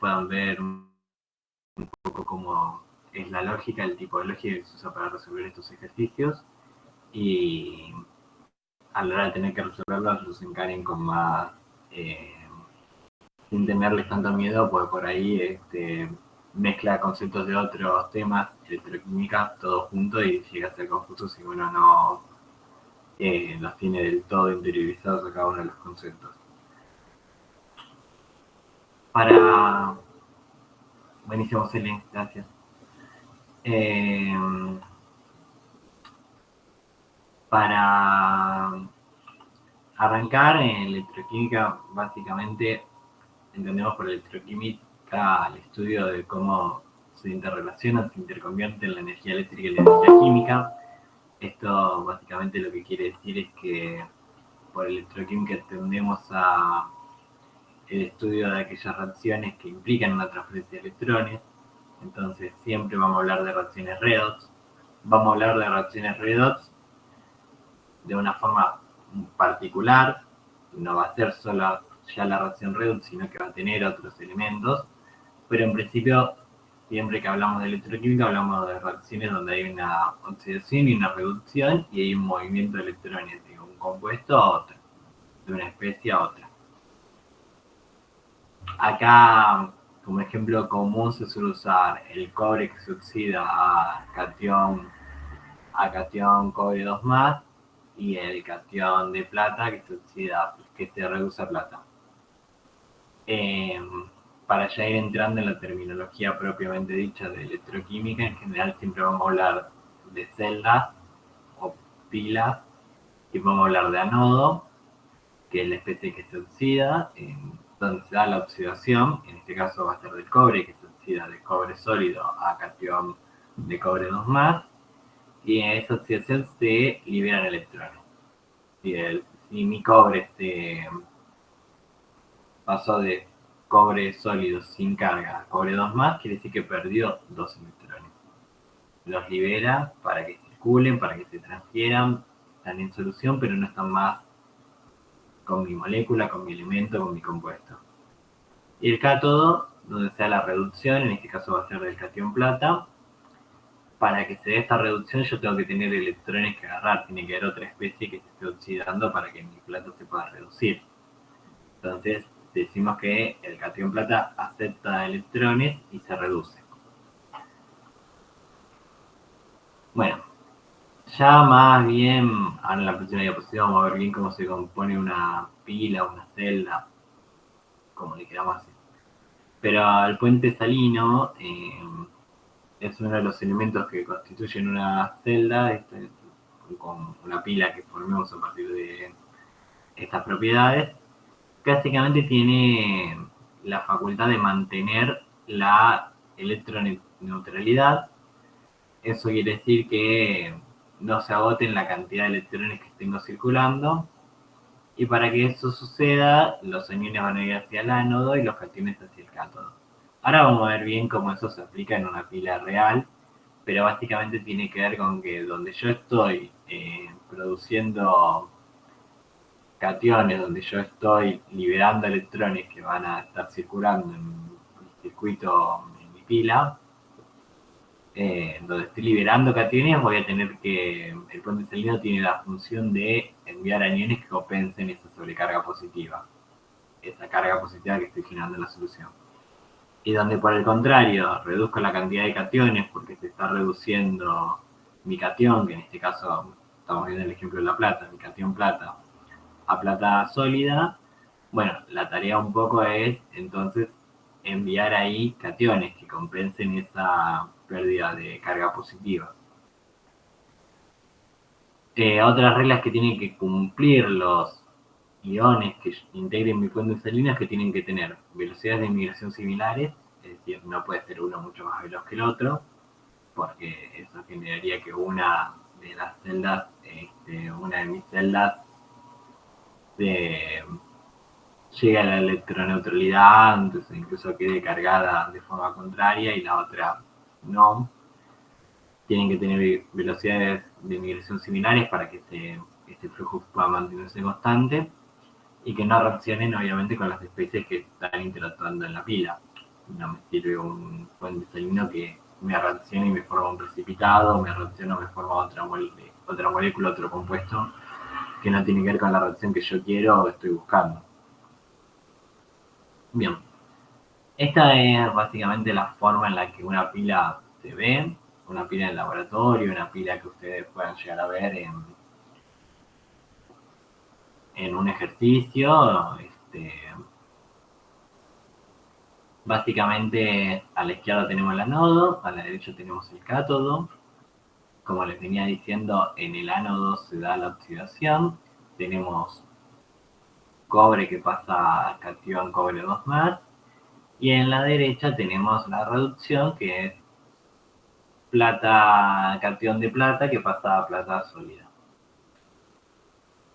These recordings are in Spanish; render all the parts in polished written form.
puedan ver un poco cómo es la lógica, el tipo de lógica que se usa para resolver estos ejercicios, y a la hora de tener que resolverlos los encaren con más, sin tenerles tanto miedo, pues por ahí mezcla conceptos de otros temas, electroquímica, todo junto, y llega a ser confuso si uno no los tiene del todo interiorizados a cada uno de los conceptos. Buenísimo, Cele, gracias. Para arrancar en electroquímica, básicamente entendemos por electroquímica el estudio de cómo se interrelacionan, se interconvierten la energía eléctrica y la energía química. Esto básicamente lo que quiere decir es que por electroquímica entendemos el estudio de aquellas reacciones que implican una transferencia de electrones. Entonces siempre vamos a hablar de reacciones redox. Vamos a hablar de reacciones redox de una forma particular. No va a ser solo ya la reacción redox, sino que va a tener otros elementos. Pero en principio, siempre que hablamos de electroquímica, hablamos de reacciones donde hay una oxidación y una reducción, y hay un movimiento de electrones de un compuesto a otro, de una especie a otra. Acá, como ejemplo común, se suele usar el cobre que se oxida a catión cobre 2+, y el catión de plata que se oxida, que se reduce a plata. Para ya ir entrando en la terminología propiamente dicha de electroquímica, en general siempre vamos a hablar de celdas o pilas, y vamos a hablar de anodo, que es la especie que se oxida, donde se da la oxidación. En este caso va a ser del cobre, que se oxida de cobre sólido a catión de cobre 2+, y en esa oxidación se liberan electrones. Si mi cobre se pasó de cobre sólido sin carga a cobre 2+, quiere decir que perdió 2 electrones. Los libera para que circulen, para que se transfieran, están en solución, pero no están más con mi molécula, con mi elemento, con mi compuesto. Y el cátodo, donde sea la reducción, en este caso va a ser del catión plata. Para que se dé esta reducción yo tengo que tener electrones que agarrar, tiene que haber otra especie que se esté oxidando para que mi plata se pueda reducir. Entonces decimos que el catión plata acepta electrones y se reduce. Bueno, ya más bien, ahora en la próxima diapositiva vamos a ver bien cómo se compone una pila, una celda, como le queramos decir. Pero el puente salino es uno de los elementos que constituyen una celda, con una pila que formemos a partir de estas propiedades. Básicamente tiene la facultad de mantener la electroneutralidad. Eso quiere decir que no se agoten la cantidad de electrones que tengo circulando, y para que eso suceda, los aniones van a ir hacia el ánodo y los cationes hacia el cátodo. Ahora vamos a ver bien cómo eso se aplica en una pila real, pero básicamente tiene que ver con que donde yo estoy produciendo cationes, donde yo estoy liberando electrones que van a estar circulando en el circuito, en mi pila, donde estoy liberando cationes, voy a tener que, el puente salino tiene la función de enviar aniones que compensen esa sobrecarga positiva, esa carga positiva que estoy generando en la solución. Y donde por el contrario reduzco la cantidad de cationes porque se está reduciendo mi catión, que en este caso estamos viendo el ejemplo de la plata, mi catión plata a plata sólida, bueno, la tarea un poco es entonces enviar ahí cationes que compensen esa pérdida de carga positiva. Otras reglas que tienen que cumplir los iones que integren mi puente salino es que tienen que tener velocidades de migración similares, es decir, no puede ser uno mucho más veloz que el otro, porque eso generaría que una de las celdas, una de mis celdas, llegue a la electroneutralidad antes o incluso quede cargada de forma contraria y la otra no. Tienen que tener velocidades de migración similares para que este flujo pueda mantenerse constante y que no reaccionen obviamente con las especies que están interactuando en la pila. No me sirve un puente salino que me reaccione y me forma un precipitado, me reacciona o me forma otra molécula, otro compuesto que no tiene que ver con la reacción que yo quiero o estoy buscando. Bien, esta es básicamente la forma en la que una pila se ve, una pila en laboratorio, una pila que ustedes puedan llegar a ver en un ejercicio. Básicamente a la izquierda tenemos el ánodo, a la derecha tenemos el cátodo. Como les venía diciendo, en el ánodo se da la oxidación. Tenemos cobre que pasa a cation cobre 2 más. Y en la derecha tenemos la reducción, que es plata, cation de plata que pasa a plata sólida.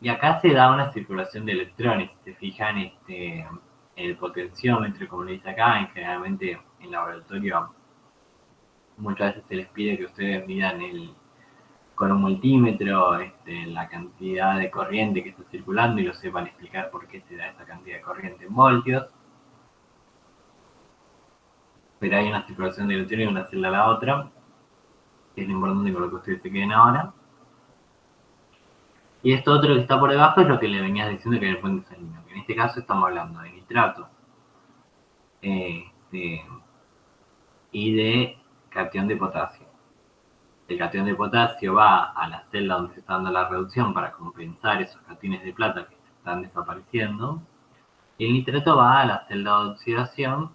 Y acá se da una circulación de electrones. Si se fijan, el potenciómetro, como le dice acá, generalmente en laboratorio muchas veces se les pide que ustedes midan con un multímetro la cantidad de corriente que está circulando y lo sepan explicar por qué se da esa cantidad de corriente en voltios. Pero hay una circulación de electrones de una celda a la otra, que es lo importante con lo que ustedes se queden ahora. Y esto otro que está por debajo es lo que le venías diciendo, que era el puente salino. Que en este caso estamos hablando de nitrato y de cation de potasio. El cation de potasio va a la celda donde se está dando la reducción para compensar esos cationes de plata que están desapareciendo. Y el nitrato va a la celda de oxidación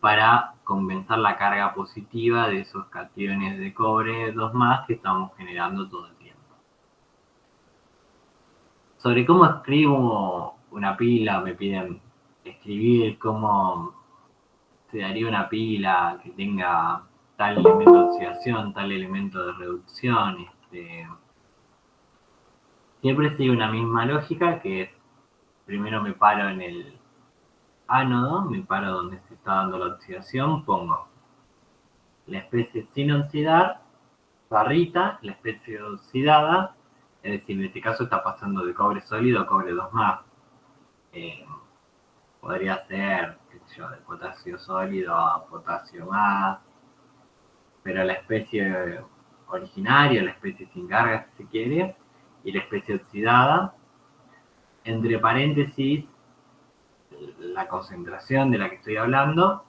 para compensar la carga positiva de esos cationes de cobre 2 más que estamos generando todo el tiempo. Sobre cómo escribo una pila, me piden escribir cómo se daría una pila que tenga tal elemento de oxidación, tal elemento de reducción. Siempre sigue una misma lógica, que es, primero me paro en el ánodo, me paro donde se está dando la oxidación, pongo la especie sin oxidar, barrita, la especie oxidada, es decir, en este caso está pasando de cobre sólido a cobre 2 más. Podría ser, qué sé yo, de potasio sólido a potasio más, pero la especie originaria, la especie sin carga, si se quiere, y la especie oxidada, entre paréntesis, la concentración de la que estoy hablando,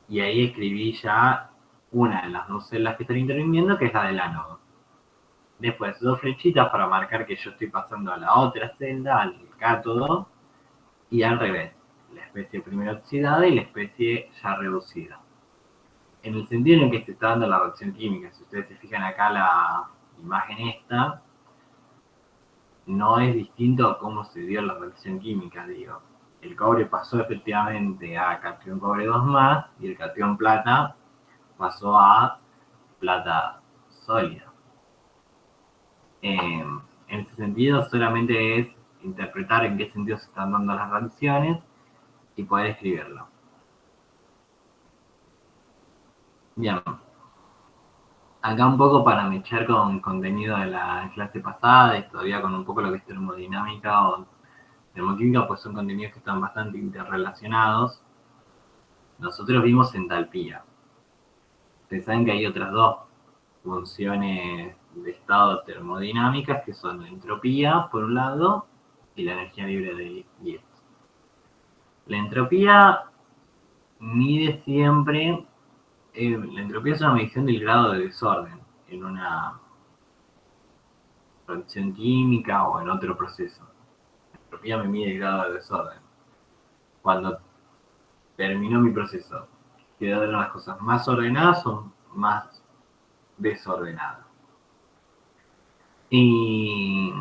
y ahí escribí ya una de las dos celdas que están interviniendo, que es la del ánodo. Después, dos flechitas para marcar que yo estoy pasando a la otra celda, al cátodo, y al revés, la especie primero oxidada y la especie ya reducida. En el sentido en el que se está dando la reacción química, si ustedes se fijan acá la imagen esta, no es distinto a cómo se dio la reacción química, digo. El cobre pasó efectivamente a cation cobre 2 más y el cation plata pasó a plata sólida. En ese sentido, solamente es interpretar en qué sentido se están dando las reacciones y poder escribirlo. Bien. Acá un poco para mechar con contenido de la clase pasada y todavía con un poco lo que es termodinámica o termoquímica, pues son contenidos que están bastante interrelacionados. Nosotros vimos entalpía. Ustedes saben que hay otras dos funciones de estado termodinámicas, que son la entropía, por un lado, y la energía libre de Gibbs. La entropía mide siempre, la entropía es una medición del grado de desorden en una reacción química o en otro proceso. La entropía me mide el grado de desorden. Cuando terminó mi proceso, ¿quedaron las cosas más ordenadas o más desordenadas? Y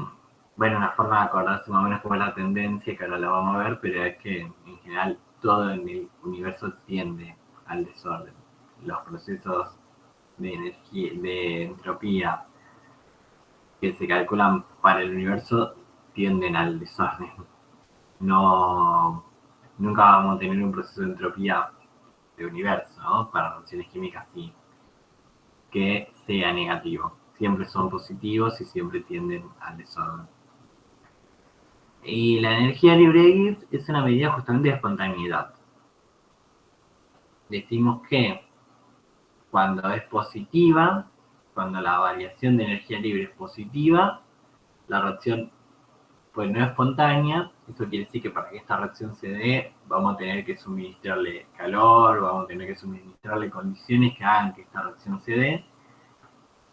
bueno, una forma de acordarse más o menos cómo es la tendencia, que ahora la vamos a ver, pero es que en general todo en el universo tiende al desorden. Los procesos de energía, de entropía que se calculan para el universo tienden al desorden. No, nunca vamos a tener un proceso de entropía de universo, ¿no? Para reacciones químicas sí, que sea negativo. Siempre son positivos y siempre tienden al desorden. Y la energía libre de Gibbs es una medida justamente de espontaneidad. decimos que cuando es positiva, cuando la variación de energía libre es positiva, la reacción pues no es espontánea. Eso quiere decir que para que esta reacción se dé, vamos a tener que suministrarle calor, vamos a tener que suministrarle condiciones que hagan que esta reacción se dé.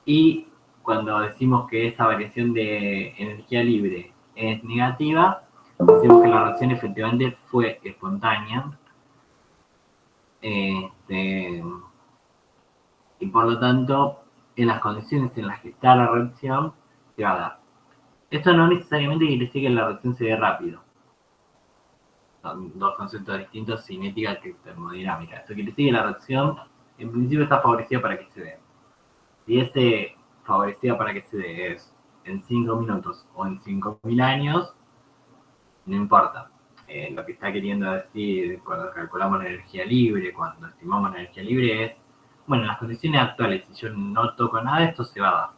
Y cuando decimos que esa variación de energía libre es negativa, decimos que la reacción efectivamente fue espontánea. Y por lo tanto, en las condiciones en las que está la reacción, se va a dar. Esto no necesariamente quiere decir que la reacción se dé rápido. Son dos conceptos distintos, cinética que termodinámica. Esto quiere decir que la reacción, en principio, está favorecida para que se dé. Si ese favorecida para que se dé es en 5 minutos o en 5.000 años, no importa. Lo que está queriendo decir cuando calculamos la energía libre, cuando estimamos la energía libre es, bueno, en las condiciones actuales, si yo no toco nada, esto se va a dar.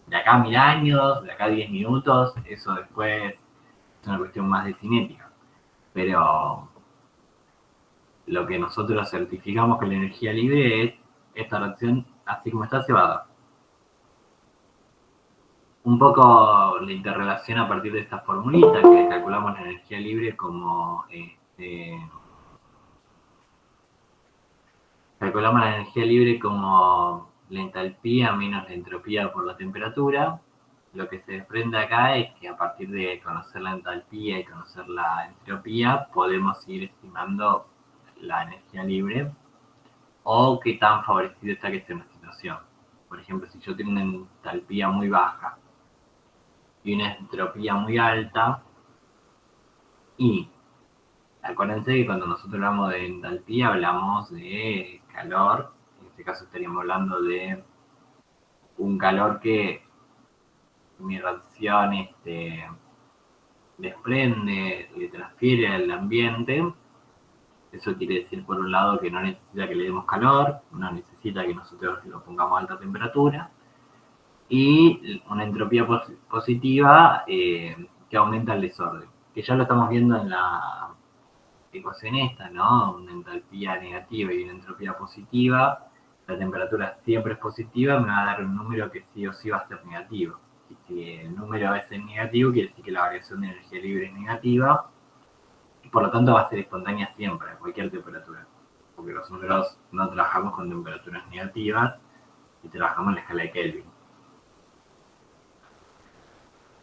De acá a 1.000 años, de acá a 10 minutos, eso después es una cuestión más de cinética. Pero lo que nosotros certificamos con la energía libre es esta reacción, así como está, se va a dar. Un poco la interrelación a partir de esta formulita que calculamos la energía libre como calculamos la energía libre como la entalpía menos la entropía por la temperatura. Lo que se desprende acá es que a partir de conocer la entalpía y conocer la entropía, podemos ir estimando la energía libre o qué tan favorecido está que esté en una situación. Por ejemplo, si yo tengo una entalpía muy baja y una entropía muy alta, y acuérdense que cuando nosotros hablamos de entalpía hablamos de calor, en este caso estaríamos hablando de un calor que mi reacción desprende, le transfiere al ambiente. Eso quiere decir, por un lado, que no necesita que le demos calor, no necesita que nosotros lo pongamos a alta temperatura, y una entropía positiva que aumenta el desorden, que ya lo estamos viendo en la ecuación esta, ¿no? Una entalpía negativa y una entropía positiva, la temperatura siempre es positiva, me va a dar un número que sí o sí va a ser negativo. Y si el número es negativo, quiere decir que la variación de energía libre es negativa, y por lo tanto va a ser espontánea siempre, a cualquier temperatura. Porque los números no trabajamos con temperaturas negativas y trabajamos en la escala de Kelvin.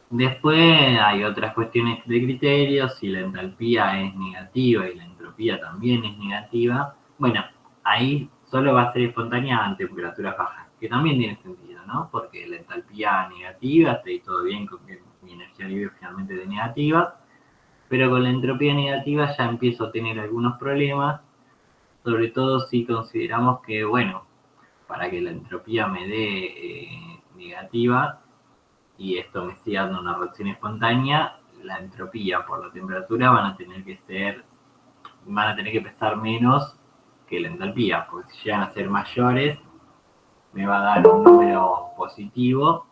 Después hay otras cuestiones de criterios, si la entalpía es negativa y la entropía también es negativa, bueno, ahí solo va a ser espontánea a temperaturas bajas, que también tiene sentido, ¿no? Porque la entalpía negativa, está ahí todo bien con que mi energía libre finalmente es negativa, pero con la entropía negativa ya empiezo a tener algunos problemas, sobre todo si consideramos que, bueno, para que la entropía me dé negativa, y esto me sigue dando una reacción espontánea, la entropía por la temperatura van a tener que pesar menos que la entalpía, porque si llegan a ser mayores, me va a dar un número positivo,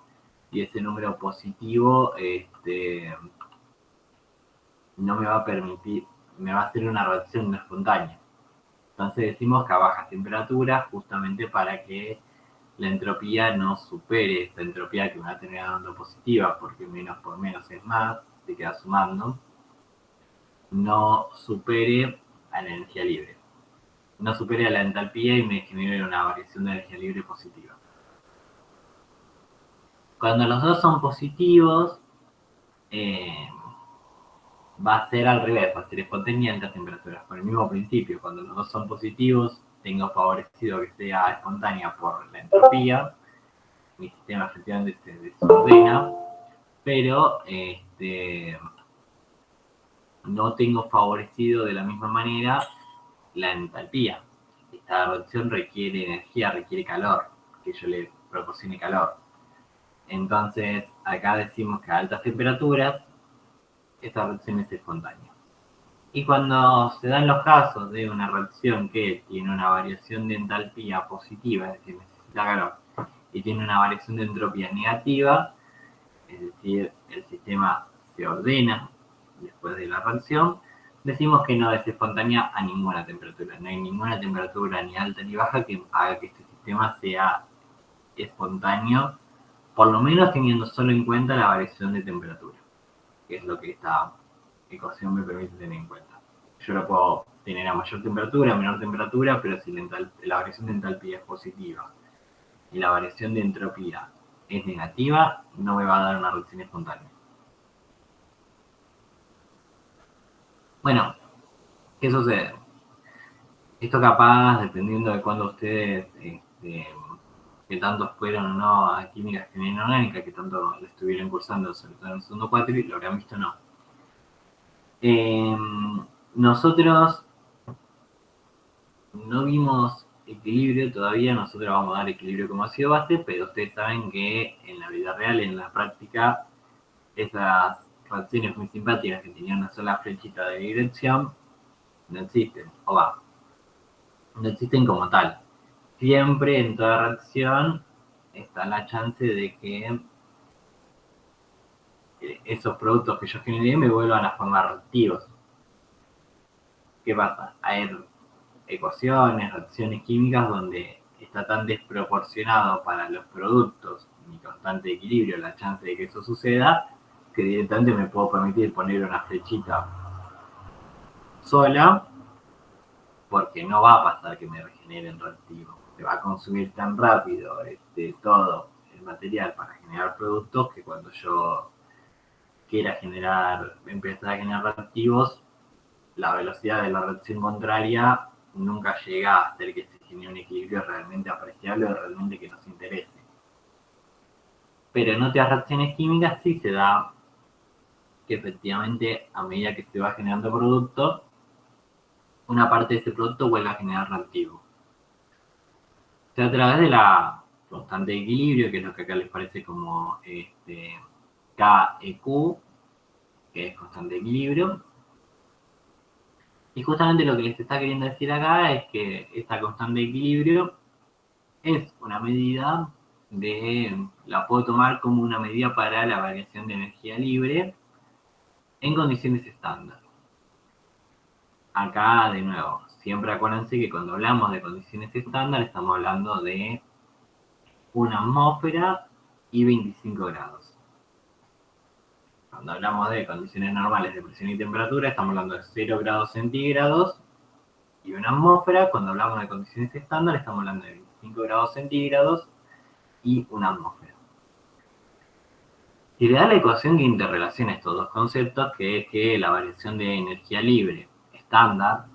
y ese número positivo no me va a permitir, me va a hacer una reacción no espontánea. Entonces decimos que a bajas temperaturas, justamente para que la entropía no supere esta entropía que me va a tener dando positiva, porque menos por menos es más, se queda sumando, no supere a la energía libre. No supere a la entalpía y me genere una variación de energía libre positiva. Cuando los dos son positivos, va a ser al revés, va a ser espontánea a altas temperaturas. Por el mismo principio, cuando los dos son positivos, tengo favorecido que sea espontánea por la entropía, mi sistema efectivamente se desordena, pero no tengo favorecido de la misma manera la entalpía. Esta reacción requiere energía, requiere calor, que yo le proporcione calor. Entonces, acá decimos que a altas temperaturas, esta reacción es espontánea. Y cuando se dan los casos de una reacción que tiene una variación de entalpía positiva, es decir, necesita calor, y tiene una variación de entropía negativa, es decir, el sistema se ordena después de la reacción, decimos que no es espontánea a ninguna temperatura. No hay ninguna temperatura ni alta ni baja que haga que este sistema sea espontáneo, por lo menos teniendo solo en cuenta la variación de temperatura, que es lo que esta ecuación me permite tener en cuenta. Yo lo puedo tener a mayor temperatura, a menor temperatura, pero si la variación de entalpía es positiva y la variación de entropía es negativa, no me va a dar una reacción espontánea. Bueno, ¿qué sucede? Esto capaz, dependiendo de cuándo ustedes, que tanto fueron o no a química general inorgánica, que tanto lo estuvieron cursando, sobre todo en el segundo cuatri, lo habrán visto o no. Nosotros no vimos equilibrio todavía, nosotros vamos a dar equilibrio como ácido base, pero ustedes saben que en la vida real, en la práctica, esas reacciones muy simpáticas que tenían una sola flechita de dirección no existen, o va, no existen como tal. Siempre en toda reacción está la chance de que esos productos que yo generé me vuelvan a formar reactivos. ¿Qué pasa? Hay ecuaciones, reacciones químicas donde está tan desproporcionado para los productos mi constante de equilibrio, la chance de que eso suceda, que directamente me puedo permitir poner una flechita sola, porque no va a pasar que me regeneren reactivos. Se va a consumir tan rápido todo el material para generar productos que cuando yo quiera empezar a generar reactivos, la velocidad de la reacción contraria nunca llega a hacer que se genere un equilibrio realmente apreciable o realmente que nos interese. Pero en otras reacciones químicas sí se da que efectivamente a medida que se va generando producto, una parte de ese producto vuelve a generar reactivo. O sea, a través de la constante de equilibrio, que es lo que acá les parece como KEQ, que es constante de equilibrio. Y justamente lo que les está queriendo decir acá es que esta constante de equilibrio es una medida la puedo tomar como una medida para la variación de energía libre en condiciones estándar. Acá, de nuevo, siempre acuérdense que cuando hablamos de condiciones estándar estamos hablando de una atmósfera y 25 grados. Cuando hablamos de condiciones normales de presión y temperatura estamos hablando de 0 grados centígrados y una atmósfera. Cuando hablamos de condiciones estándar estamos hablando de 25 grados centígrados y una atmósfera. Y le da la ecuación que interrelaciona estos dos conceptos, que es que la variación de energía libre estándar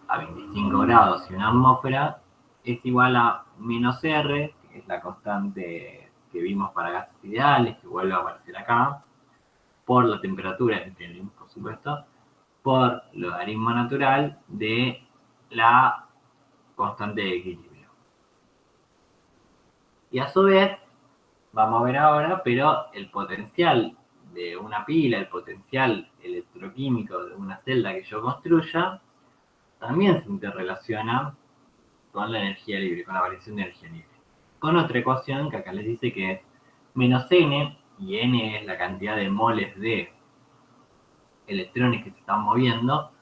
a 25 grados y una atmósfera es igual a menos R, que es la constante que vimos para gases ideales, que vuelve a aparecer acá, por la temperatura, por supuesto, por logaritmo natural de la constante de equilibrio. Y a su vez, vamos a ver ahora, pero el potencial de una pila, el potencial electroquímico de una celda que yo construya, también se interrelaciona con la energía libre, con la variación de energía libre. Con otra ecuación que acá les dice que es menos n, y n es la cantidad de moles de electrones que se están moviendo,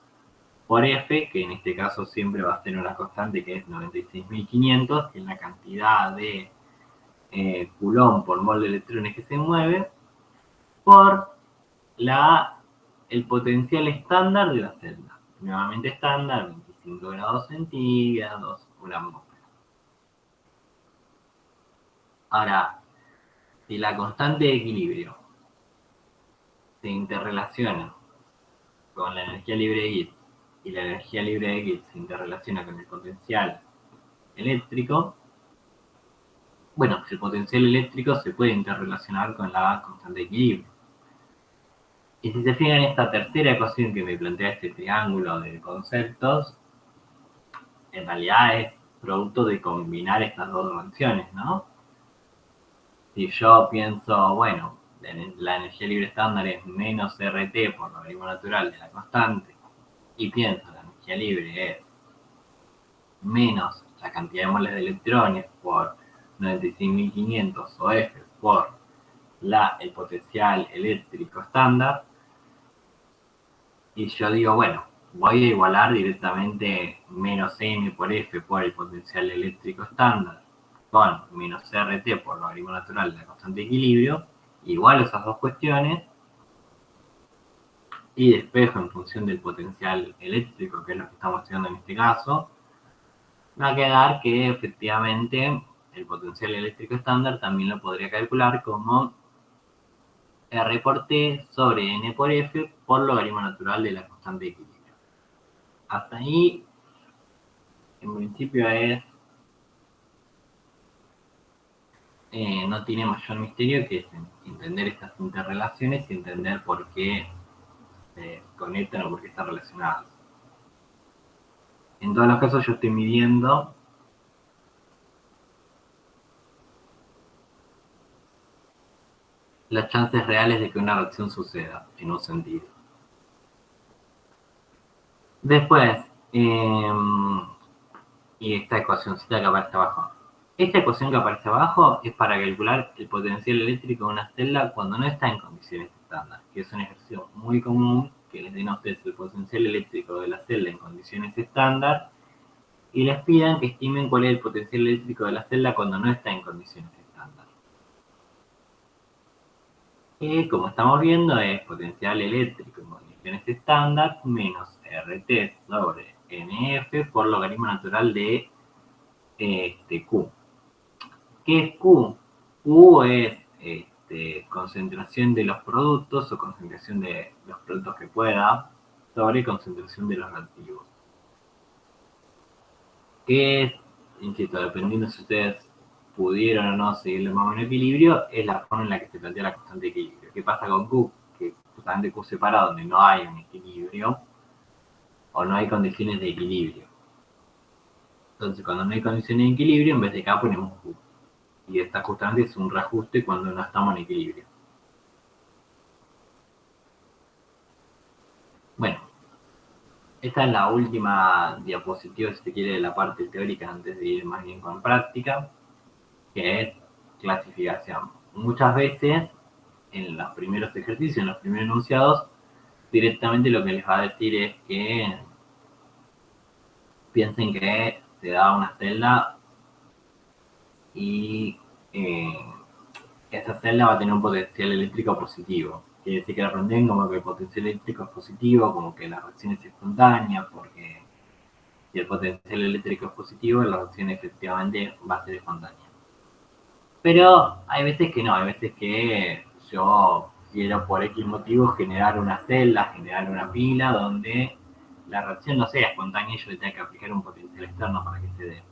por F, que en este caso siempre va a ser una constante que es 96.500, que es la cantidad de Coulomb por mol de electrones que se mueve, por el potencial estándar de la celda. Nuevamente estándar, 25 grados centígrados, una atmósfera. Ahora, si la constante de equilibrio se interrelaciona con la energía libre de Gibbs y la energía libre de Gibbs se interrelaciona con el potencial eléctrico, bueno, el potencial eléctrico se puede interrelacionar con la constante de equilibrio. Y si se fijan en esta tercera ecuación que me plantea este triángulo de conceptos, en realidad es producto de combinar estas dos reacciones, ¿no? Si yo pienso, bueno, la energía libre estándar es menos RT por logaritmo natural de la constante, y pienso la energía libre es menos la cantidad de moles de electrones por 96.500 o F por el potencial eléctrico estándar, y yo digo, bueno, voy a igualar directamente menos M por F por el potencial eléctrico estándar con menos RT por logaritmo natural de la constante de equilibrio, igualo esas dos cuestiones y despejo en función del potencial eléctrico, que es lo que estamos estudiando en este caso, va a quedar que efectivamente el potencial eléctrico estándar también lo podría calcular como R por T sobre N por F por logaritmo natural de la constante de equilibrio. Hasta ahí, en principio no tiene mayor misterio que entender estas interrelaciones y entender por qué se conectan o por qué están relacionadas. En todos los casos yo estoy midiendo las chances reales de que una reacción suceda en un sentido. Después, y esta ecuacióncita que aparece abajo. Esta ecuación que aparece abajo es para calcular el potencial eléctrico de una celda cuando no está en condiciones estándar, que es un ejercicio muy común que les den a ustedes el potencial eléctrico de la celda en condiciones estándar y les pidan que estimen cuál es el potencial eléctrico de la celda cuando no está en condiciones estándar. Y como estamos viendo es potencial eléctrico en condiciones estándar menos RT sobre NF por logaritmo natural de Q. ¿Qué es Q? Q es concentración de los productos o concentración de los productos que pueda sobre concentración de los reactivos. ¿Qué es? Insisto, dependiendo si ustedes pudieron o no seguirle más o menos equilibrio, es la forma en la que se plantea la constante de equilibrio. ¿Qué pasa con Q? Que justamente Q separado, donde no hay un equilibrio o no hay condiciones de equilibrio. Entonces, cuando no hay condiciones de equilibrio, en vez de K ponemos Q. Y esta justamente es un reajuste cuando no estamos en equilibrio. Bueno, esta es la última diapositiva, si se quiere, de la parte teórica antes de ir más bien con práctica, que es clasificación. Muchas veces, en los primeros ejercicios, en los primeros enunciados, directamente lo que les va a decir es que piensen que se da una celda y esa celda va a tener un potencial eléctrico positivo. Quiere decir que la aprenden como que el potencial eléctrico es positivo, como que la reacción es espontánea, porque si el potencial eléctrico es positivo, la reacción efectivamente va a ser espontánea. Pero hay veces que no, hay veces que yo quiero por X motivos generar una celda, generar una pila donde la reacción no sea espontánea y yo le tenga que aplicar un potencial externo para que se dé.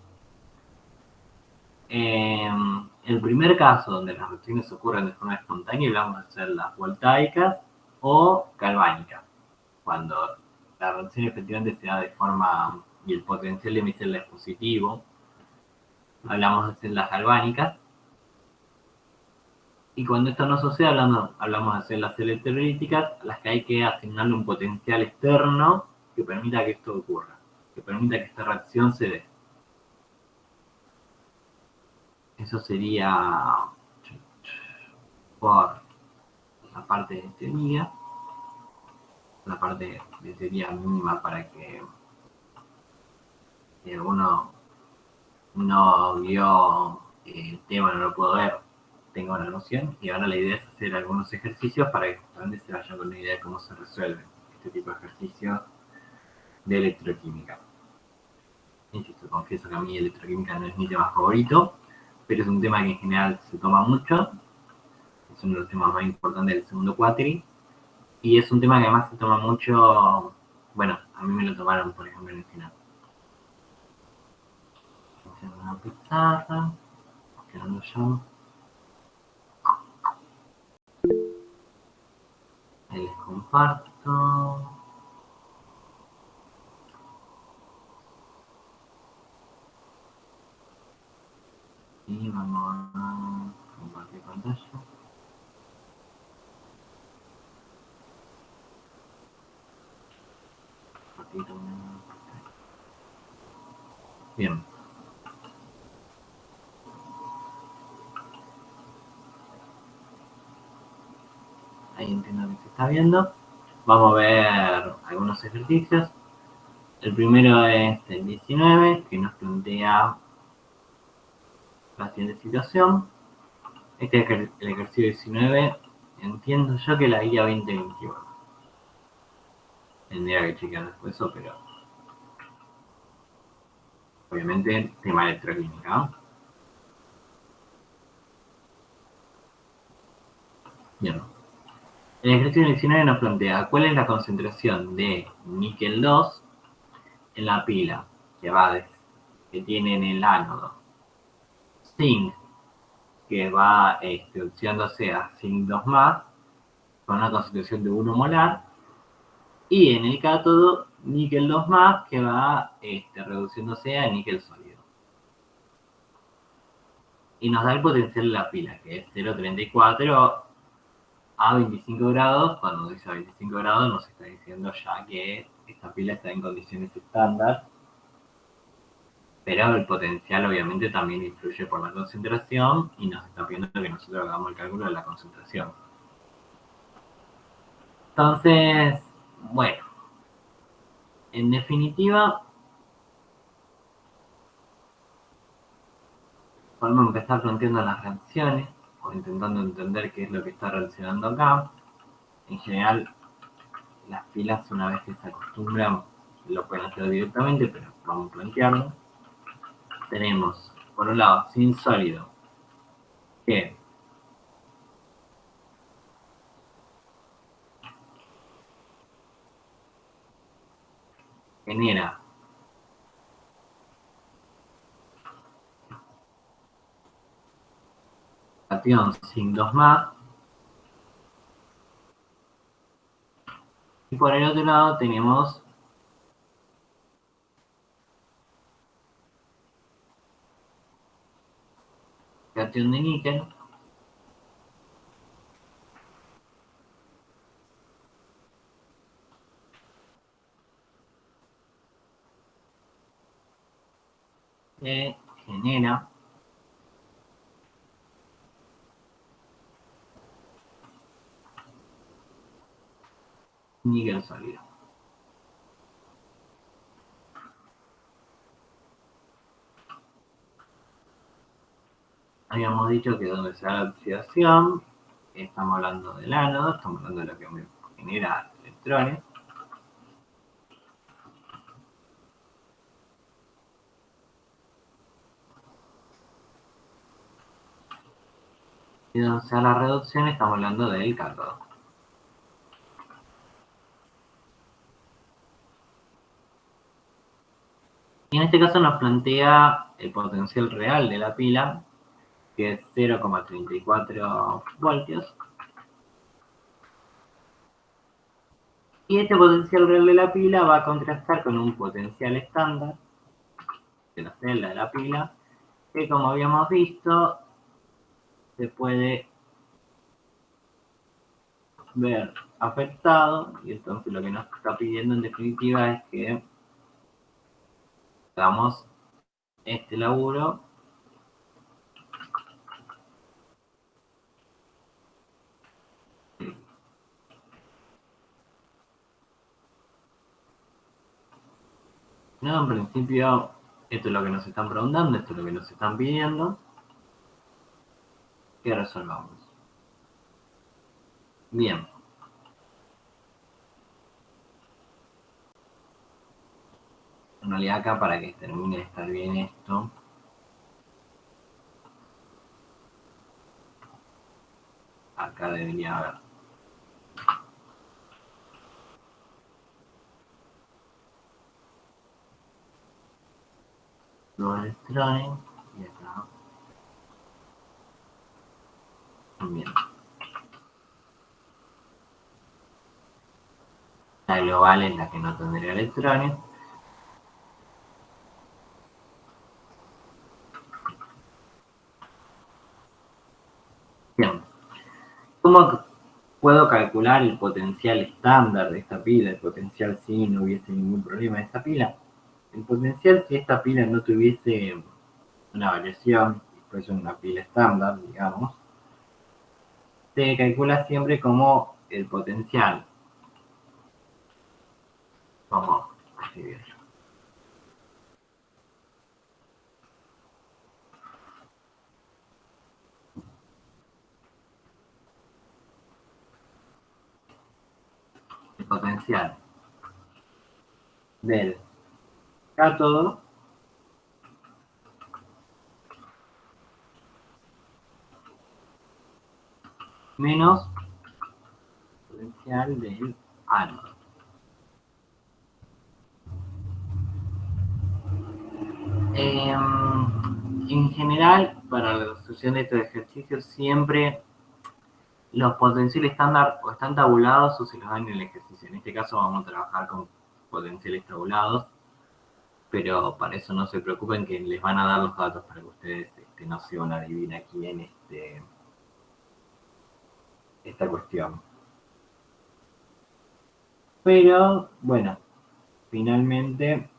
El primer caso donde las reacciones ocurren de forma espontánea hablamos de celdas voltaicas o galvánicas. Cuando la reacción efectivamente se da de forma y el potencial de mi celda es positivo, hablamos de celdas galvánicas. Y cuando esto no sucede, hablamos de celdas electrolíticas a las que hay que asignarle un potencial externo que permita que esto ocurra, que permita que esta reacción se dé. Eso sería por la parte de teoría, la parte de teoría mínima para que uno no vio el tema, no lo puedo ver, tenga una noción. Y ahora la idea es hacer algunos ejercicios para que justamente se vayan con una idea de cómo se resuelven este tipo de ejercicios de electroquímica. Insisto, confieso que a mí electroquímica no es mi tema favorito, pero es un tema que en general se toma mucho, es uno de los temas más importantes del segundo cuatri, y es un tema que además se toma mucho, bueno, a mí me lo tomaron, por ejemplo, en el final. Haciendo una pizarra, quedando yo. Ahí les comparto. Y vamos a compartir pantalla. Bien. Ahí entiendo que se está viendo. Vamos a ver algunos ejercicios. El primero es el 19, que nos plantea la siguiente situación. Este es el ejercicio 19. Entiendo yo que la guía 2021. Tendría que chequear después eso, pero obviamente tema electroquímica. Bien. El ejercicio 19 nos plantea cuál es la concentración de níquel 2 en la pila que tiene en el ánodo. Zinc, que va oxidándose a zinc 2 más, con una concentración de 1 molar. Y en el cátodo, níquel 2 más, que va reduciéndose a níquel sólido. Y nos da el potencial de la pila, que es 0,34 a 25 grados. Cuando dice a 25 grados nos está diciendo ya que esta pila está en condiciones estándar, pero el potencial obviamente también influye por la concentración y nos está pidiendo que nosotros hagamos el cálculo de la concentración. Entonces, bueno, en definitiva, podemos empezar planteando las reacciones o intentando entender qué es lo que está reaccionando acá. En general, las pilas, una vez que se acostumbran, lo pueden hacer directamente, pero vamos a plantearlo. Tenemos, por un lado, zinc sólido, que genera cation zinc 2 más. Y por el otro lado tenemos cation de níquel, que genera níquel sólido. Habíamos dicho que donde se da la oxidación, estamos hablando del ánodo, estamos hablando de lo que genera electrones. Y donde se da la reducción, estamos hablando del cátodo. Y en este caso nos plantea el potencial real de la pila, que es 0,34 voltios. Y este potencial real de la pila va a contrastar con un potencial estándar de la celda de la pila, que como habíamos visto, se puede ver afectado, y entonces lo que nos está pidiendo en definitiva es que hagamos este laburo no, en principio esto es lo que nos están preguntando, esto es lo que nos están pidiendo, que resolvamos. Bien. En realidad acá, para que termine de estar bien esto, acá debería haber los electrones y acá también. La global es la que no tendría electrones. Bien. ¿Cómo puedo calcular el potencial estándar de esta pila? El potencial si no hubiese ningún problema de esta pila. El potencial si esta pila no tuviese una variación, fuese una pila estándar, digamos, se calcula siempre como el potencial. Vamos a escribirlo. potencial del cátodo menos potencial del ánodo. En general, para la resolución de estos ejercicios, siempre los potenciales estándar o están tabulados o se los dan en el ejercicio. En este caso vamos a trabajar con potenciales tabulados, pero para eso no se preocupen que les van a dar los datos para que ustedes no se van a adivinar aquí en esta cuestión. Pero, bueno, finalmente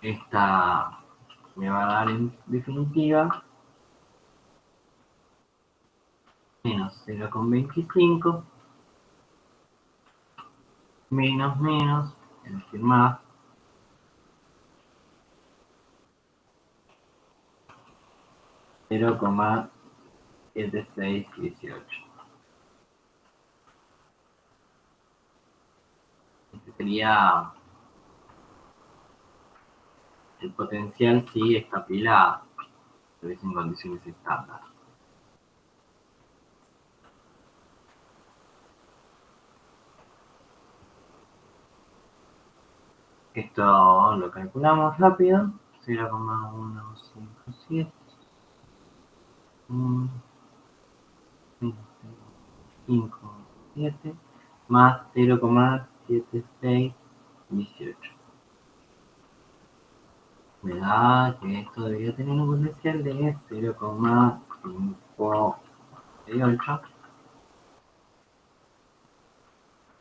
esta me va a dar en definitiva menos 0,25 menos, es decir, más 0,7618. Este sería el potencial si esta pila estuviese en condiciones estándar. Esto lo calculamos rápido. 0,157 57 más 0,7618. Me da que esto debería tener un potencial de 0,568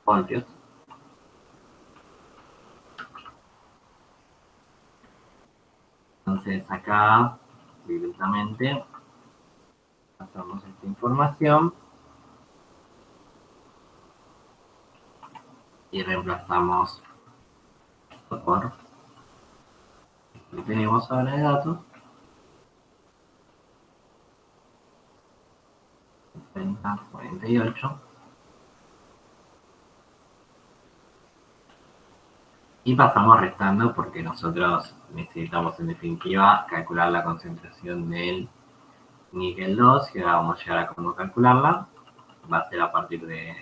voltios. Entonces acá directamente pasamos esta información y reemplazamos por lo que tenemos ahora de datos. 48. Y pasamos restando porque nosotros necesitamos en definitiva calcular la concentración del níquel 2 y ahora vamos a llegar a cómo calcularla. Va a ser a partir de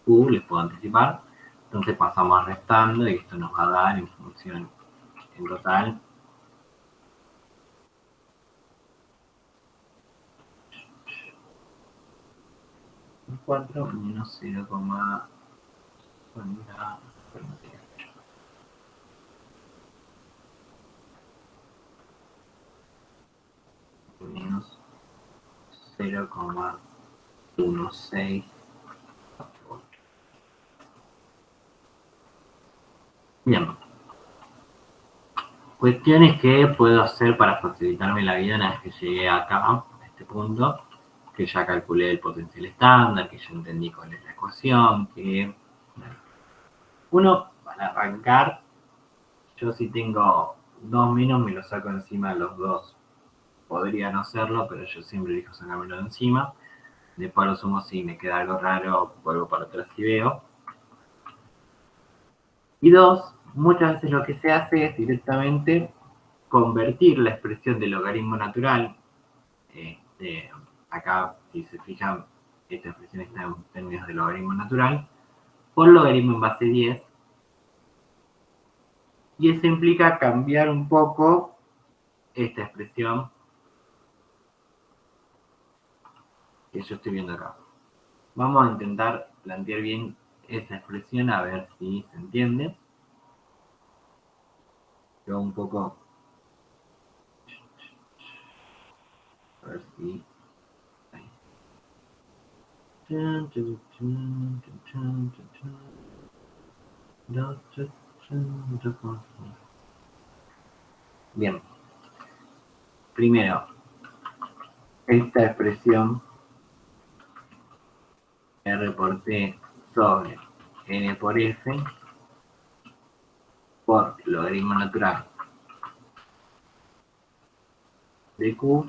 Q, les puedo anticipar. Entonces pasamos restando y esto nos va a dar en función en total 4 menos 0,48 menos 0,16. Bien. Cuestiones que puedo hacer para facilitarme la vida una vez que llegué acá, a este punto, que ya calculé el potencial estándar, que ya entendí cuál es la ecuación, que uno, para arrancar, yo si tengo 2 menos me lo saco encima de los dos. Podría no hacerlo, pero yo siempre elijo sacármelo de encima. Después lo sumo si me queda algo raro, vuelvo para atrás y veo. Y dos, muchas veces lo que se hace es directamente convertir la expresión del logaritmo natural. Acá, si se fijan, esta expresión está en términos de logaritmo natural, por logaritmo en base 10. Y eso implica cambiar un poco esta expresión que yo estoy viendo acá. Vamos a intentar plantear bien esa expresión a ver si se entiende. Yo un poco... A ver si... Bien. Primero, esta expresión R por T sobre N por F por logaritmo natural de Q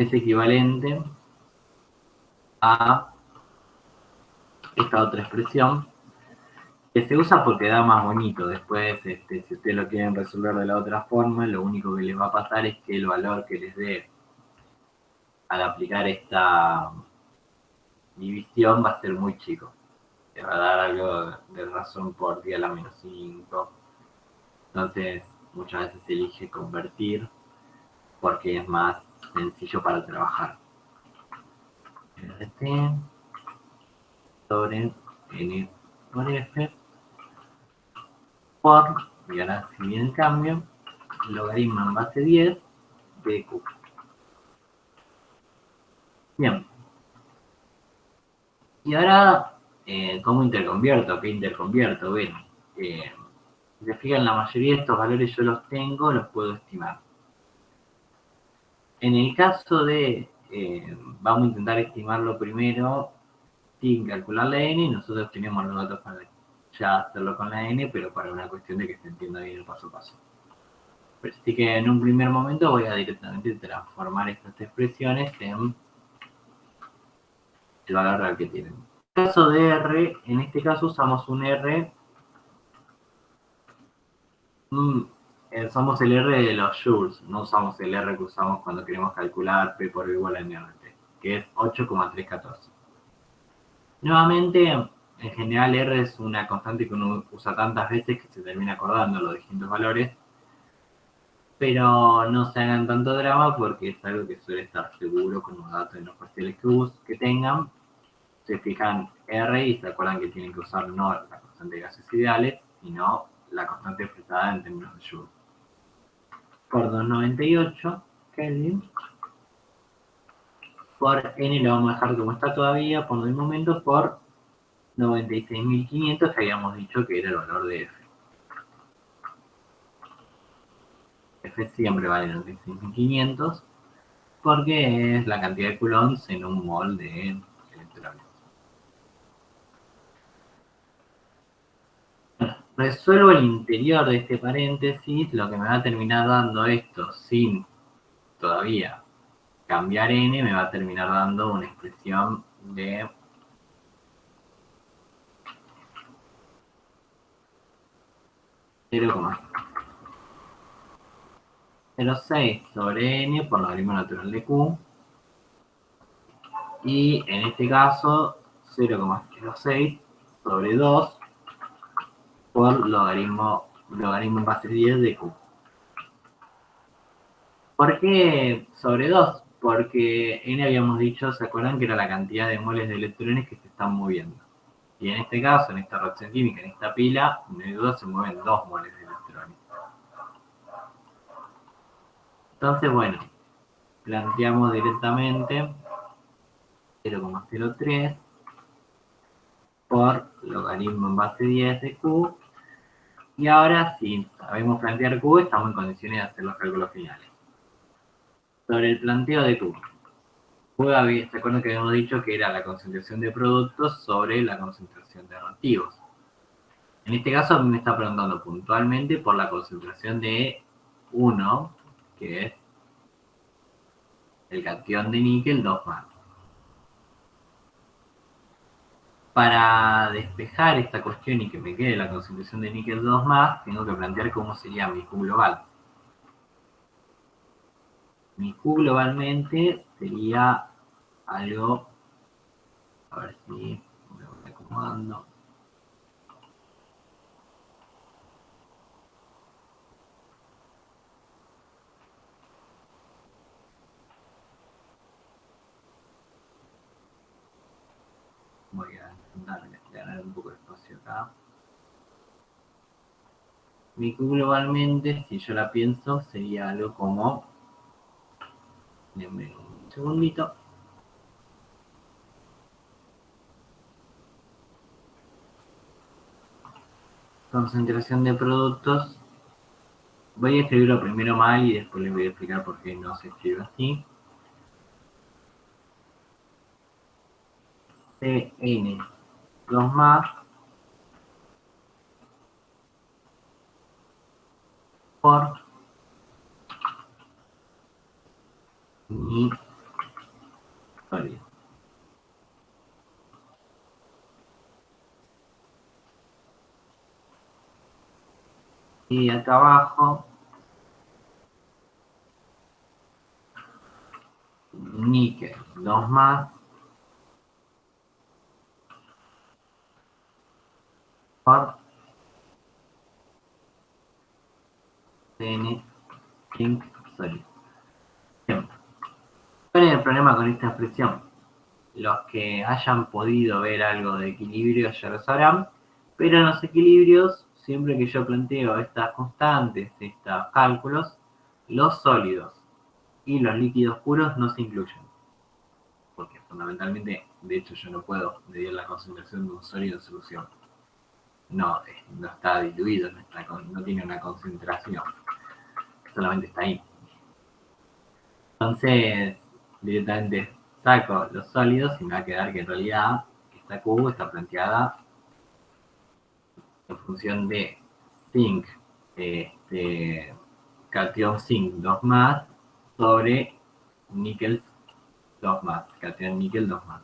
es equivalente a esta otra expresión que se usa porque da más bonito. Después, si ustedes lo quieren resolver de la otra forma, lo único que les va a pasar es que el valor que les dé al aplicar esta división va a ser muy chico. Te va a dar algo de razón por 10 a la menos 5. Entonces, muchas veces se elige convertir porque es más sencillo para trabajar. RT sobre N por F por, y ahora si bien el cambio, logaritmo en base 10 de Q. Bien. Y ahora, ¿cómo interconvierto? ¿Qué interconvierto? Bueno, si se fijan, la mayoría de estos valores yo los tengo, los puedo estimar. En el caso de, vamos a intentar estimarlo primero sin calcular la n, y nosotros tenemos los datos para ya hacerlo con la n, pero para una cuestión de que se entienda bien el paso a paso. Así que en un primer momento voy a directamente transformar estas expresiones en el valor real que tienen. En el caso de R, en este caso usamos un R, somos el R de los joules, no usamos el R que usamos cuando queremos calcular P por igual a NRT, que es 8,314. Nuevamente, en general R es una constante que uno usa tantas veces que se termina acordando los distintos valores, pero no se hagan tanto drama porque es algo que suele estar seguro con los datos en los parciales que tengan. Se fijan R y se acuerdan que tienen que usar no la constante de gases ideales, sino la constante expresada en términos de Joule. Por 298 Kelvin por N lo vamos a dejar como está todavía por el momento, por 96.500 que habíamos dicho que era el valor de F. F siempre vale 96.500 porque es la cantidad de coulombs en un mol de electrones. Resuelvo el interior de este paréntesis, lo que me va a terminar dando esto sin todavía cambiar n, me va a terminar dando una expresión de 0,06 sobre n por logaritmo natural de q, y en este caso 0,06 sobre 2 por logaritmo en base 10 de q. ¿Por qué sobre 2? Porque n habíamos dicho, ¿se acuerdan que era la cantidad de moles de electrones que se están moviendo? Y en este caso, en esta reacción química, en esta pila, no hay duda, se mueven 2 moles de electrones. Entonces, bueno, planteamos directamente 0,03 por logaritmo en base 10 de Q. Y ahora, si sabemos plantear Q, estamos en condiciones de hacer los cálculos finales. Sobre el planteo de Q. ¿Se acuerdan que habíamos dicho que era la concentración de productos sobre la concentración de reactivos? En este caso me está preguntando puntualmente por la concentración de 1, que es el catión de níquel 2 más. Para despejar esta cuestión y que me quede la concentración de níquel 2 más, tengo que plantear cómo sería mi Q global. Mi Q globalmente sería algo, a ver si me voy acomodando. Voy a intentar ganar un poco de espacio acá. Mi Q globalmente, si yo la pienso, sería algo como, denme un segundito. Concentración de productos. Voy a escribirlo primero mal y después les voy a explicar por qué no se escribe así. Cn 2 más por mi sólido. Y acá abajo, níquel, 2 más, por N, zinc sólido. Bien. ¿Cuál es el problema con esta expresión? Los que hayan podido ver algo de equilibrio ya lo sabrán, pero en los equilibrios, siempre que yo planteo estas constantes, estos cálculos, los sólidos y los líquidos puros no se incluyen. Porque fundamentalmente, de hecho, yo no puedo medir la concentración de un sólido en solución. No, no está diluido, no tiene una concentración, solamente está ahí. Entonces, directamente saco los sólidos y me va a quedar que en realidad esta Q está planteada en función de zinc, cation zinc 2 más sobre níquel 2 más, cation níquel 2 más.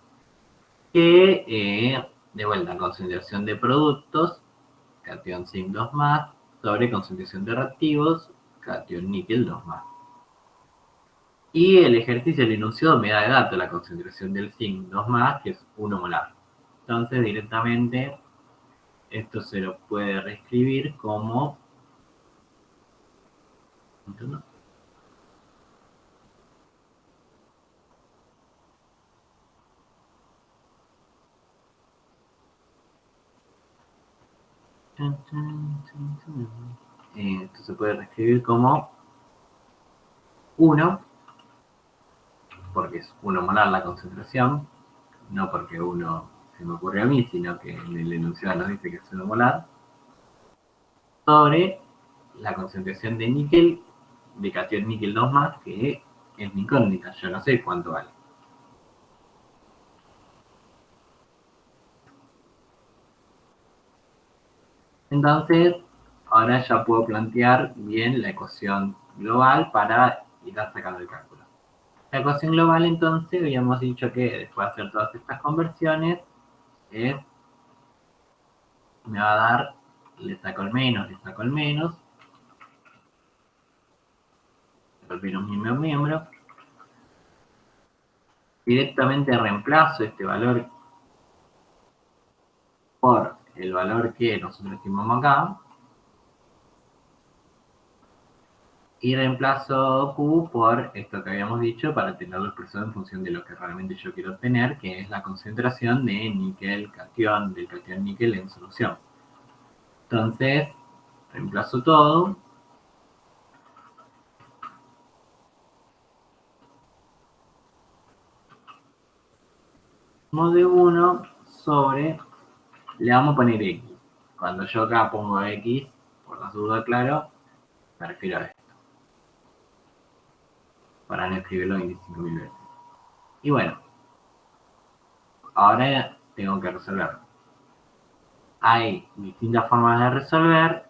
Que, de vuelta, concentración de productos, cation zinc 2 más, sobre concentración de reactivos, cation níquel 2 más. Y el ejercicio del enunciado me da de dato la concentración del zinc 2 más, que es 1 molar. Entonces, directamente, esto se lo puede reescribir como... ¿Entiendo? Esto se puede reescribir como 1, porque es 1 molar la concentración, no porque 1 se me ocurre a mí, sino que en el enunciado nos dice que es 1 molar, sobre la concentración de níquel, de cation níquel 2 más, que es mi incógnita, yo no sé cuánto vale. Entonces, ahora ya puedo plantear bien la ecuación global para ir a sacando el cálculo. La ecuación global, entonces, habíamos dicho que después de hacer todas estas conversiones, me va a dar, le saco el menos, le saco el menos, el miembro, directamente reemplazo este valor por el valor que nosotros estimamos acá, y reemplazo Q por esto que habíamos dicho para tenerlo expresado en función de lo que realmente yo quiero obtener, que es la concentración de níquel cation, del cation níquel en solución. Entonces, reemplazo todo. De 1 sobre, le vamos a poner X. Cuando yo acá pongo X, por las dudas, claro, me refiero a esto. Para no escribirlo 25.000 veces. Y bueno, ahora tengo que resolver. Hay distintas formas de resolver.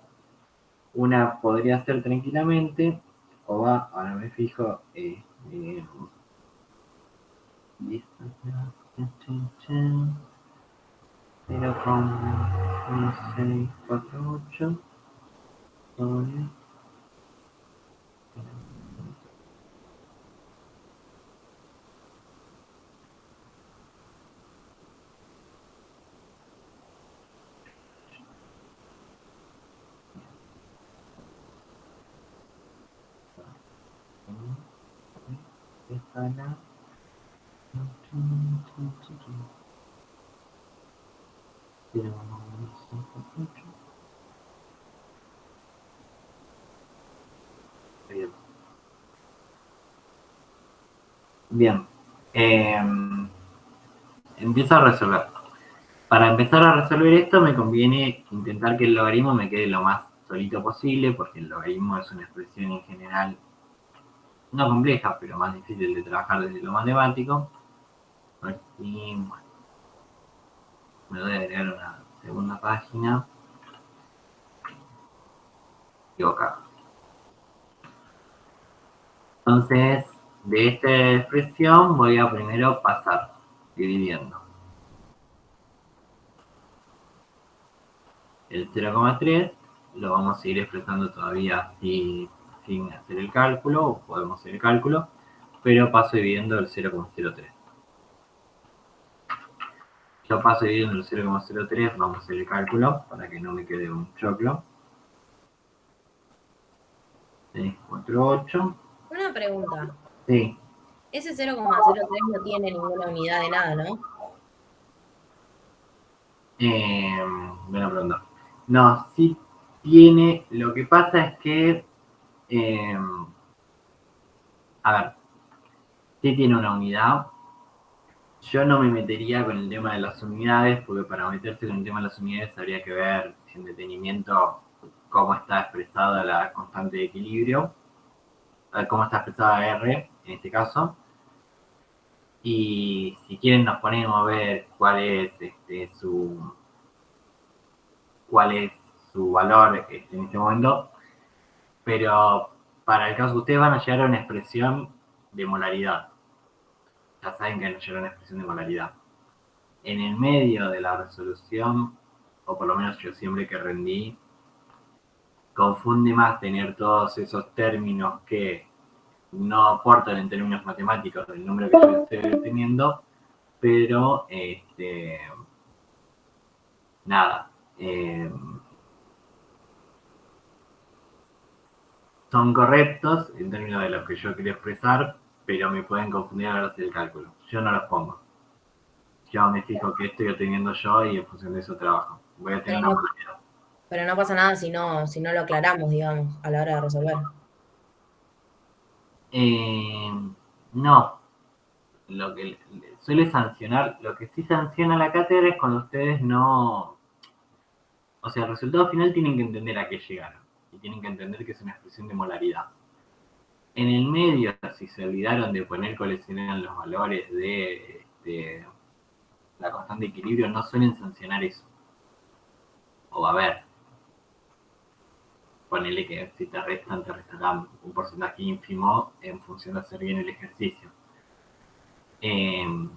Una podría ser tranquilamente, o va, ahora me fijo, listo, 0,1648 sobre escala. Bien, empiezo a resolver. Para empezar a resolver esto me conviene intentar que el logaritmo me quede lo más solito posible, porque el logaritmo es una expresión en general no compleja, pero más difícil de trabajar desde lo matemático. A ver si, bueno, me voy a agregar una segunda página. Equivocado. Entonces, De esta expresión voy a primero pasar dividiendo. El 0,3 lo vamos a ir expresando todavía sin hacer el cálculo, o podemos hacer el cálculo, pero paso dividiendo el 0,03. Yo paso dividiendo el 0,03, vamos a hacer el cálculo para que no me quede un choclo. 648. Una pregunta. Sí. Ese 0,03 no tiene ninguna unidad de nada, ¿no? Buena pregunta. No, sí tiene. Lo que pasa es que. A ver, sí tiene una unidad. Yo no me metería con el tema de las unidades, porque para meterse con el tema de las unidades habría que ver en detenimiento cómo está expresada la constante de equilibrio, cómo está expresada R en este caso. Y si quieren nos ponemos a ver cuál es su valor en este momento, pero para el caso que ustedes van a llegar a una expresión de molaridad. Ya saben que van a llegar a una expresión de molaridad. En el medio de la resolución, o por lo menos yo siempre que rendí, confunde más tener todos esos términos que no aportan en términos matemáticos el número que yo estoy obteniendo, pero nada, son correctos en términos de lo que yo quería expresar, pero me pueden confundir a la hora de hacer el cálculo. Yo no los pongo. Yo me fijo que estoy obteniendo yo y en función de eso trabajo. Voy a tener una No, modalidad. pero no pasa nada si no lo aclaramos, digamos, a la hora de resolver. Eh, no, lo que suele sancionar, lo que sí sanciona la cátedra es cuando ustedes no, o sea, el resultado final tienen que entender a qué llegaron y tienen que entender que es una expresión de molaridad. En el medio, si se olvidaron de poner cuáles eran los valores de la constante de equilibrio, no suelen sancionar eso. O a ver, ponele que si te restarán un porcentaje ínfimo en función de hacer bien el ejercicio.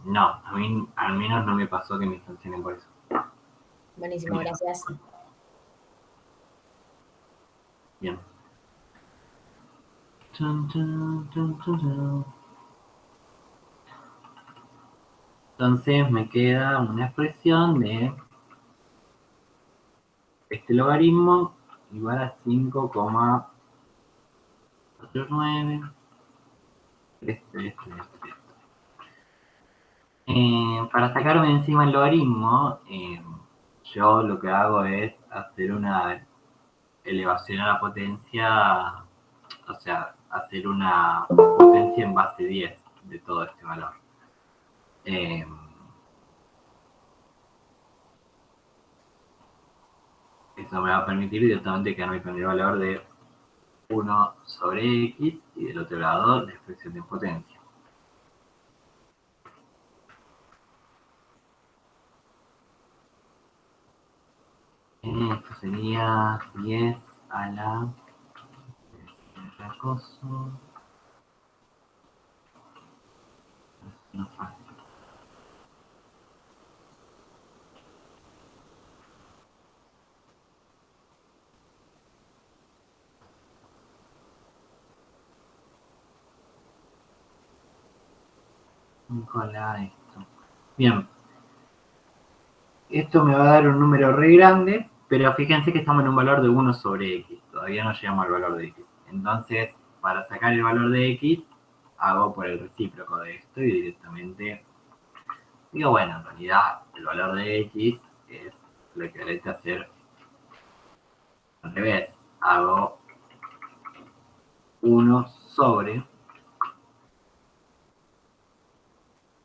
No, a mí al menos no me pasó que me sancionen por eso. Buenísimo, gracias. Bien. Chun, chun, chun, chun. Entonces me queda una expresión de este logaritmo igual a 5,49. Para sacarme encima el logaritmo, yo lo que hago es hacer una elevación a la potencia, o sea, hacer una potencia en base 10 de todo este valor. Eh, Eso me va a permitir directamente quedarme con el valor de 1 sobre x y del otro lado la expresión de potencia. Esto sería 10 a la acoso. No fácil. Cola esto. Bien. Esto me va a dar un número re grande, pero fíjense que estamos en un valor de 1 sobre x. Todavía no llegamos al valor de x. Entonces, para sacar el valor de x, hago por el recíproco de esto y directamente digo, bueno, en realidad el valor de x es lo equivalente a hacer al revés. Hago 1 sobre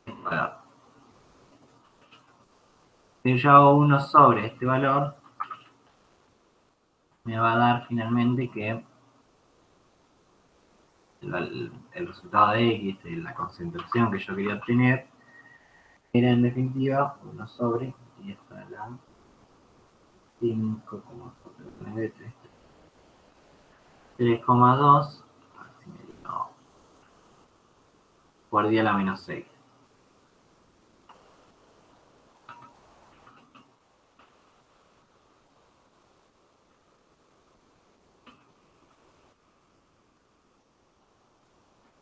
este valor. Si yo hago 1 sobre este valor, me va a dar finalmente que el resultado de x, la concentración que yo quería obtener, era en definitiva 1 sobre 10 a la 5,93. 3,2. por día a la menos 6.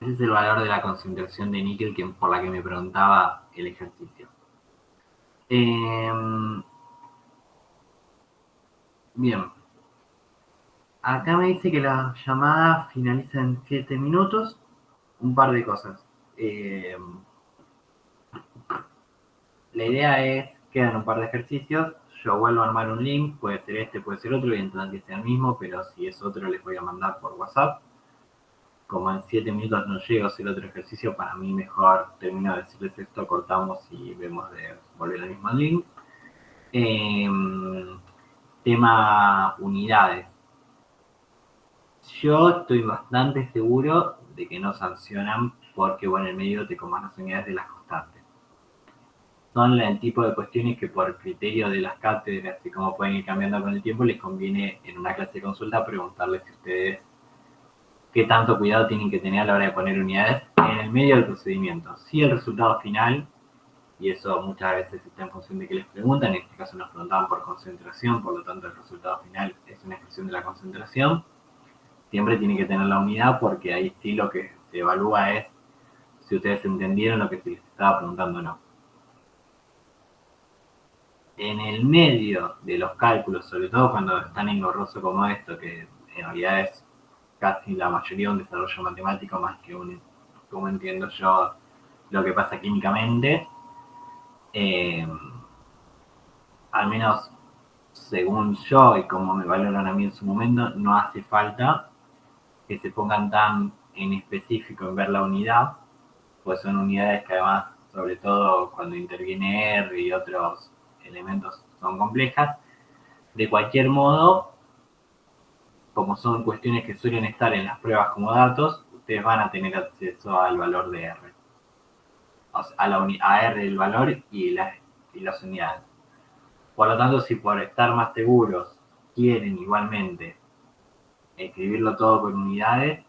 Ese es el valor de la concentración de níquel por la que me preguntaba el ejercicio. Bien. Acá me dice que la llamada finaliza en 7 minutos. Un par de cosas. La idea es, quedan un par de ejercicios, yo vuelvo a armar un link, puede ser este, puede ser otro, y intentar que sea el mismo, pero si es otro les voy a mandar por WhatsApp. Como en 7 minutos no llego a hacer otro ejercicio, para mí mejor termino de decirles esto, cortamos y vemos de volver al mismo link. Tema unidades. Yo estoy bastante seguro de que no sancionan porque, bueno, en el medio te comas las unidades de las constantes. Son el tipo de cuestiones que por criterio de las cátedras y cómo pueden ir cambiando con el tiempo, les conviene en una clase de consulta preguntarles si ustedes qué tanto cuidado tienen que tener a la hora de poner unidades en el medio del procedimiento. Si el resultado final, y eso muchas veces está en función de que les preguntan, en este caso nos preguntaban por concentración, por lo tanto el resultado final es una expresión de la concentración, siempre tiene que tener la unidad porque ahí sí lo que se evalúa es si ustedes entendieron lo que se les estaba preguntando o no. En el medio de los cálculos, sobre todo cuando es tan engorroso como esto, que en realidad es casi la mayoría un desarrollo matemático más que como entiendo yo, lo que pasa químicamente, al menos según yo y como me valoran a mí en su momento, no hace falta que se pongan tan en específico en ver la unidad, pues son unidades que además, sobre todo cuando interviene R y otros elementos, son complejas. De cualquier modo, como son cuestiones que suelen estar en las pruebas como datos, ustedes van a tener acceso al valor de R. O sea, a R el valor y las unidades. Por lo tanto, si por estar más seguros quieren igualmente escribirlo todo con unidades,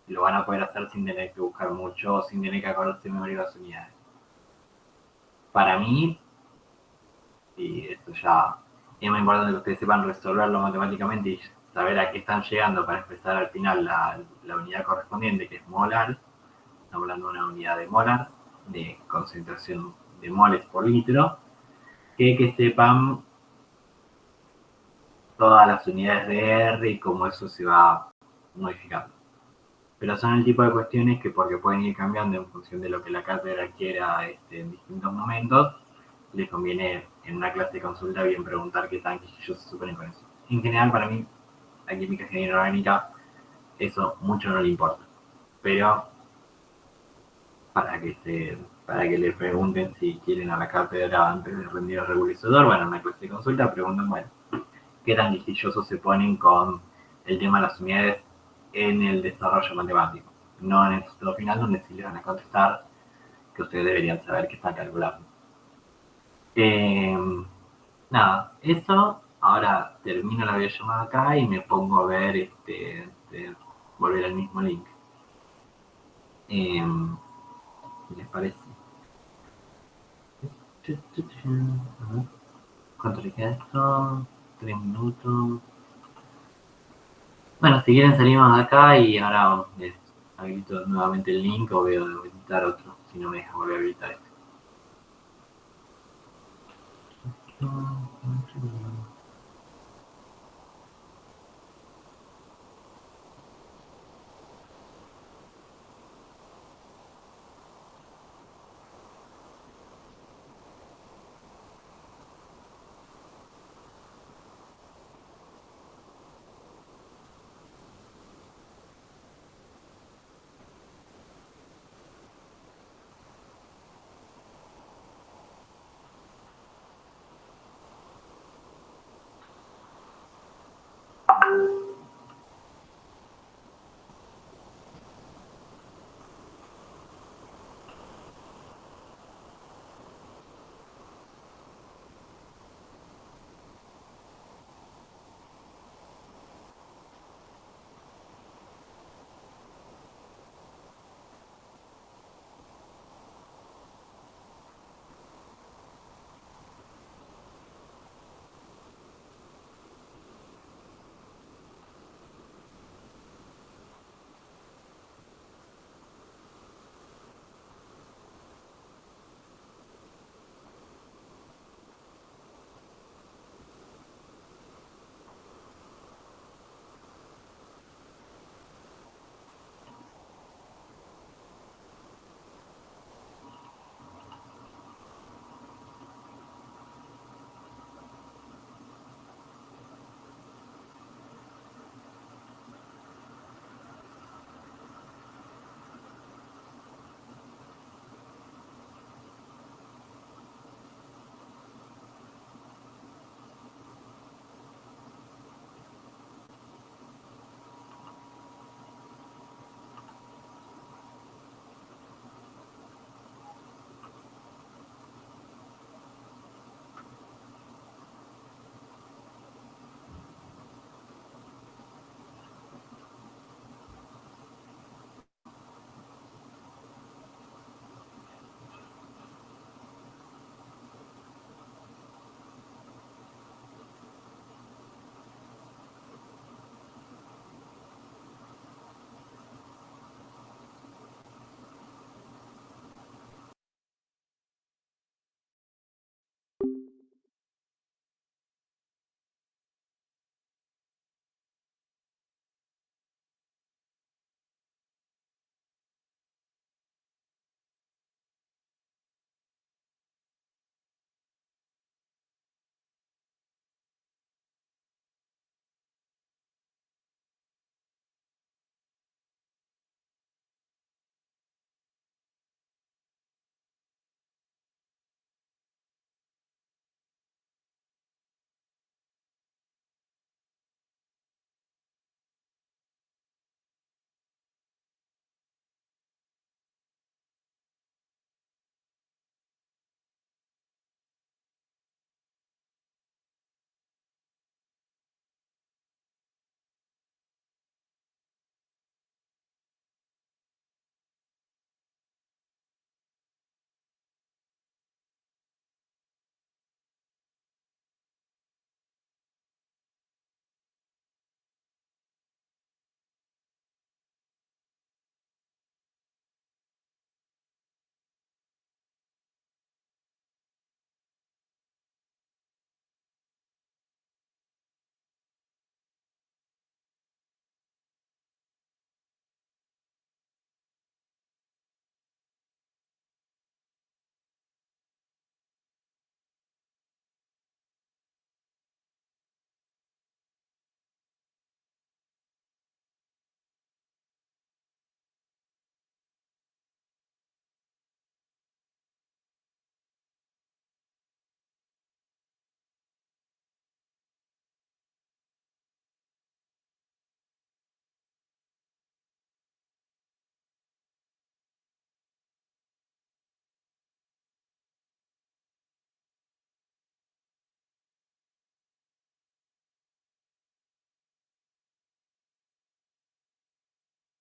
lo van a poder hacer sin tener que buscar mucho, sin tener que acordarse de memoria las unidades. Para mí, y esto ya es muy importante que ustedes sepan resolverlo matemáticamente y saber a qué están llegando para expresar al final la unidad correspondiente, que es molar. Estamos hablando de una unidad de molar, de concentración de moles por litro, que sepan todas las unidades de R y cómo eso se va modificando. Pero son el tipo de cuestiones que, porque pueden ir cambiando en función de lo que la cátedra quiera en distintos momentos, les conviene en una clase de consulta bien preguntar qué tan quisquillosos se suponen con eso. En general, para mí, a química general orgánica, eso mucho no le importa. Pero para que le pregunten si quieren a la cátedra antes de rendir el regularizador, bueno, en una clase de consulta preguntan, bueno, qué tan quisquillosos se ponen con el tema de las unidades en el desarrollo matemático, no en el resultado final, donde sí le van a contestar que ustedes deberían saber que están calculando. Nada, eso. Ahora termino la videollamada acá y me pongo a ver volver al mismo link. ¿Les parece? ¿Cuánto le queda esto? 3 minutos. Bueno, si quieren salimos de acá y ahora les habilito nuevamente el link o veo de habilitar otro, si no me deja volver a habilitar este.